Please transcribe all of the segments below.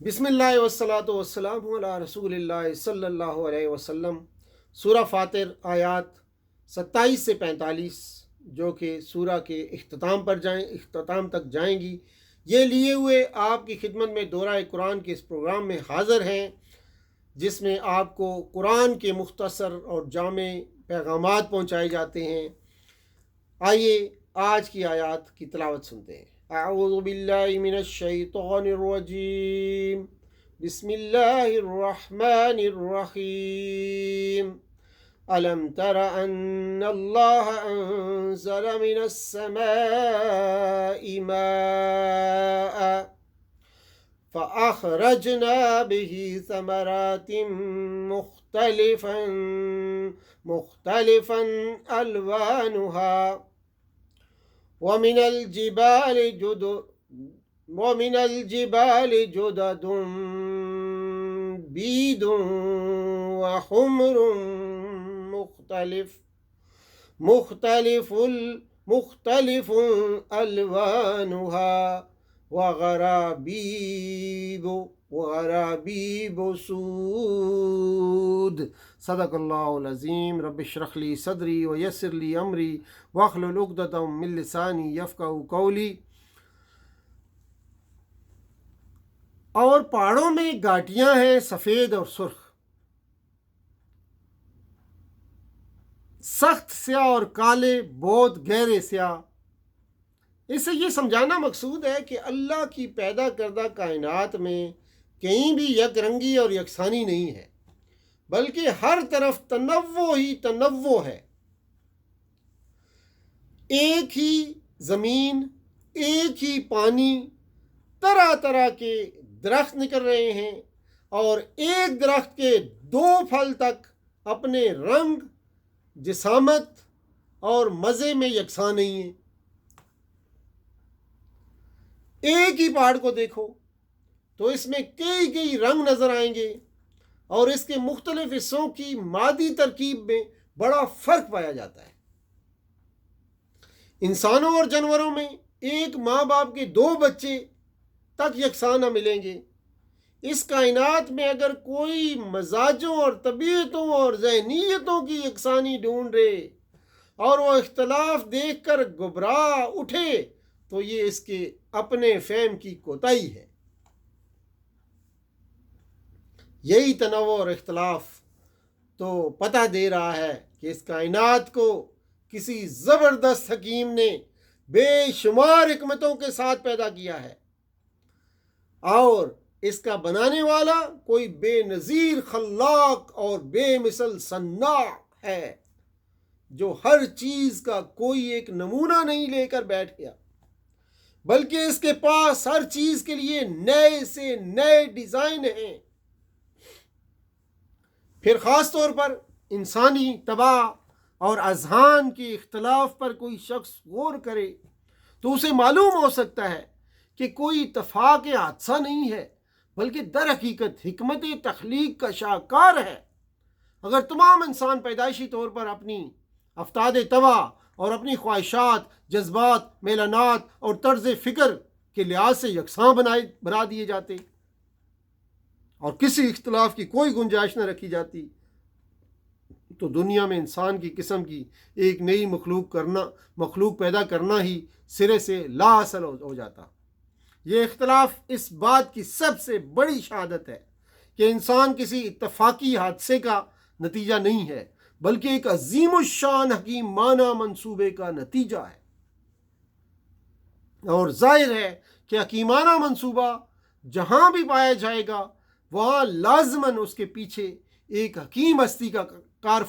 بسم اللہ والصلاۃ والسلام علی رسول اللہ صلی اللہ علیہ وسلم۔ سورہ فاطر آیات 27 سے 45 جو کہ سورہ کے اختتام تک جائیں گی، یہ لیے ہوئے آپ کی خدمت میں دورہ قرآن کے اس پروگرام میں حاضر ہیں، جس میں آپ کو قرآن کے مختصر اور جامع پیغامات پہنچائے جاتے ہیں۔ آئیے آج کی آیات کی تلاوت سنتے ہیں۔ اعوذ باللہ من الشیطان الرجیم، بسم اللہ الرحمن الرحیم۔ ألم تر أن الله أنزل من السماء ماء فأخرجنا به ثمرات مختلفا ألوانها ومن الجبال جدد بيض وحمر مختلف ألوانها وغرابيب سود۔ صدق اللہ العظیم۔ رب اشرح لی صدری ویسر لی امری واحلل عقدۃ من لسانی یفقہوا قولی۔ اور پہاڑوں میں گھاٹیاں ہیں سفید اور سرخ، سخت سیاہ اور کالے، بہت گہرے سیاہ۔ اس سے یہ سمجھانا مقصود ہے کہ اللہ کی پیدا کردہ کائنات میں کہیں بھی یک رنگی اور یکسانی نہیں ہے، بلکہ ہر طرف تنوع ہی تنوع ہے۔ ایک ہی زمین، ایک ہی پانی، طرح طرح کے درخت نکل رہے ہیں، اور ایک درخت کے 2 پھل تک اپنے رنگ، جسامت اور مزے میں یکساں نہیں ہیں۔ ایک ہی پہاڑ کو دیکھو تو اس میں کئی رنگ نظر آئیں گے، اور اس کے مختلف حصوں کی مادی ترکیب میں بڑا فرق پایا جاتا ہے۔ انسانوں اور جانوروں میں ایک ماں باپ کے 2 بچے تک یکساں نہ ملیں گے۔ اس کائنات میں اگر کوئی مزاجوں اور طبیعتوں اور ذہنیتوں کی یکسانی ڈھونڈے اور وہ اختلاف دیکھ کر گھبرا اٹھے تو یہ اس کے اپنے فہم کی کوتاہی ہے۔ یہی تنوع اور اختلاف تو پتہ دے رہا ہے کہ اس کائنات کو کسی زبردست حکیم نے بے شمار حکمتوں کے ساتھ پیدا کیا ہے، اور اس کا بنانے والا کوئی بے نظیر خلاق اور بے مثل صناع ہے، جو ہر چیز کا کوئی ایک نمونہ نہیں لے کر بیٹھ گیا، بلکہ اس کے پاس ہر چیز کے لیے نئے سے نئے ڈیزائن ہیں۔ پھر خاص طور پر انسانی طبع اور اذہان کے اختلاف پر کوئی شخص غور کرے تو اسے معلوم ہو سکتا ہے کہ کوئی اتفاق حادثہ نہیں ہے، بلکہ در حقیقت حکمت تخلیق کا شاہکار ہے۔ اگر تمام انسان پیدائشی طور پر اپنی افتاد طبع اور اپنی خواہشات، جذبات، میلانات اور طرز فکر کے لحاظ سے یکساں بنا دیے جاتے اور کسی اختلاف کی کوئی گنجائش نہ رکھی جاتی، تو دنیا میں انسان کی قسم کی ایک نئی مخلوق پیدا کرنا ہی سرے سے لا اصل ہو جاتا۔ یہ اختلاف اس بات کی سب سے بڑی شہادت ہے کہ انسان کسی اتفاقی حادثے کا نتیجہ نہیں ہے، بلکہ ایک عظیم الشان حکیمانہ منصوبے کا نتیجہ ہے۔ اور ظاہر ہے کہ حکیمانہ منصوبہ جہاں بھی پایا جائے گا وہاں لازماً اس کے پیچھے ایک حکیم ہستی کا کار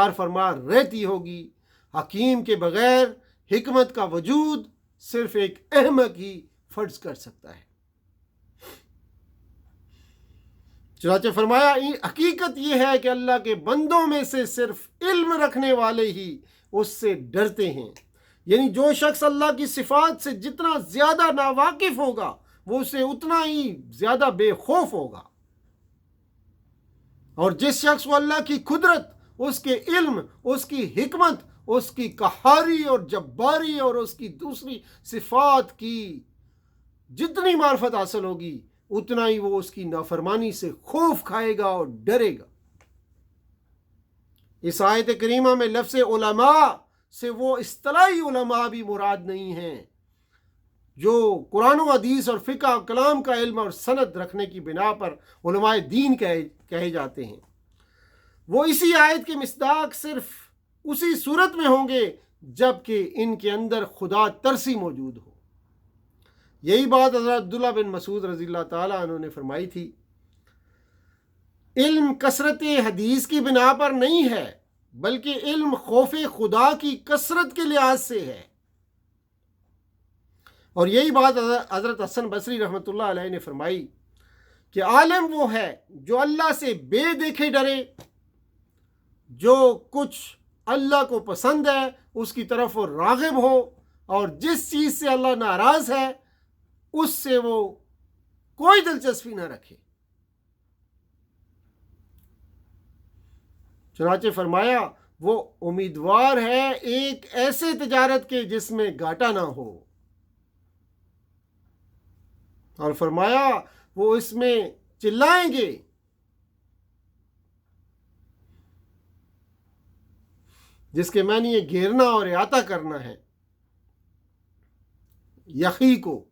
فرما رہتی ہوگی۔ حکیم کے بغیر حکمت کا وجود صرف ایک احمق ہی فرض کر سکتا ہے۔ چنانچہ فرمایا، حقیقت یہ ہے کہ اللہ کے بندوں میں سے صرف علم رکھنے والے ہی اس سے ڈرتے ہیں۔ یعنی جو شخص اللہ کی صفات سے جتنا زیادہ ناواقف ہوگا وہ اسے اتنا ہی زیادہ بے خوف ہوگا، اور جس شخص کو اللہ کی قدرت، اس کے علم، اس کی حکمت، اس کی قہاری اور جباری اور اس کی دوسری صفات کی جتنی معرفت حاصل ہوگی اتنا ہی وہ اس کی نافرمانی سے خوف کھائے گا اور ڈرے گا۔ اس آیت کریمہ میں لفظ علماء سے وہ اصطلاحی علماء بھی مراد نہیں ہیں جو قرآن و حدیث اور فقہ و کلام کا علم اور سند رکھنے کی بنا پر علماء دین کہے جاتے ہیں۔ وہ اسی آیت کے مصداق صرف اسی صورت میں ہوں گے جب کہ ان کے اندر خدا ترسی موجود ہو۔ یہی بات حضرت عبداللہ بن مسعود رضی اللہ تعالیٰ عنہ نے فرمائی تھی، علم کثرت حدیث کی بنا پر نہیں ہے بلکہ علم خوف خدا کی کثرت کے لحاظ سے ہے۔ اور یہی بات حضرت حسن بصری رحمۃ اللہ علیہ نے فرمائی کہ عالم وہ ہے جو اللہ سے بے دیکھے ڈرے، جو کچھ اللہ کو پسند ہے اس کی طرف وہ راغب ہو، اور جس چیز سے اللہ ناراض ہے اس سے وہ کوئی دلچسپی نہ رکھے۔ چنانچہ فرمایا وہ امیدوار ہے ایک ایسے تجارت کے جس میں گھاٹا نہ ہو، اور فرمایا وہ اس میں چلائیں گے جس کے معنی یہ گھیرنا اور احاطہ کرنا ہے، یخی کو۔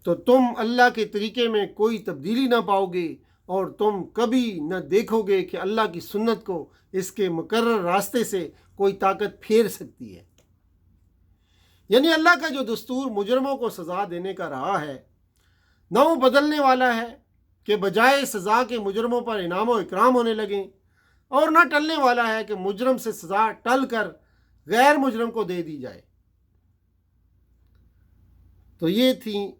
تو تم اللہ کے طریقے میں کوئی تبدیلی نہ پاؤ گے، اور تم کبھی نہ دیکھو گے کہ اللہ کی سنت کو اس کے مقرر راستے سے کوئی طاقت پھیر سکتی ہے۔ یعنی اللہ کا جو دستور مجرموں کو سزا دینے کا رہا ہے، نہ وہ بدلنے والا ہے کہ بجائے سزا کے مجرموں پر انعام و اکرام ہونے لگیں، اور نہ ٹلنے والا ہے کہ مجرم سے سزا ٹل کر غیر مجرم کو دے دی جائے۔ تو یہ تھیں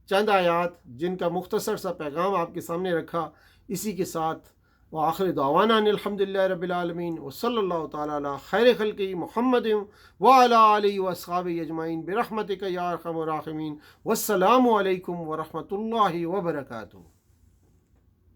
چند آیات جن کا مختصر سا پیغام آپ کے سامنے رکھا۔ اسی کے ساتھ وآخر دعوانا ان الحمدللہ رب العالمین، وصلی اللہ تعالی علی خیر خلقہ محمد وعلی آلہ واصحابہ اجمعین برحمتک یا ارحم الراحمین، والسلام علیکم ورحمۃ اللہ وبرکاتہ۔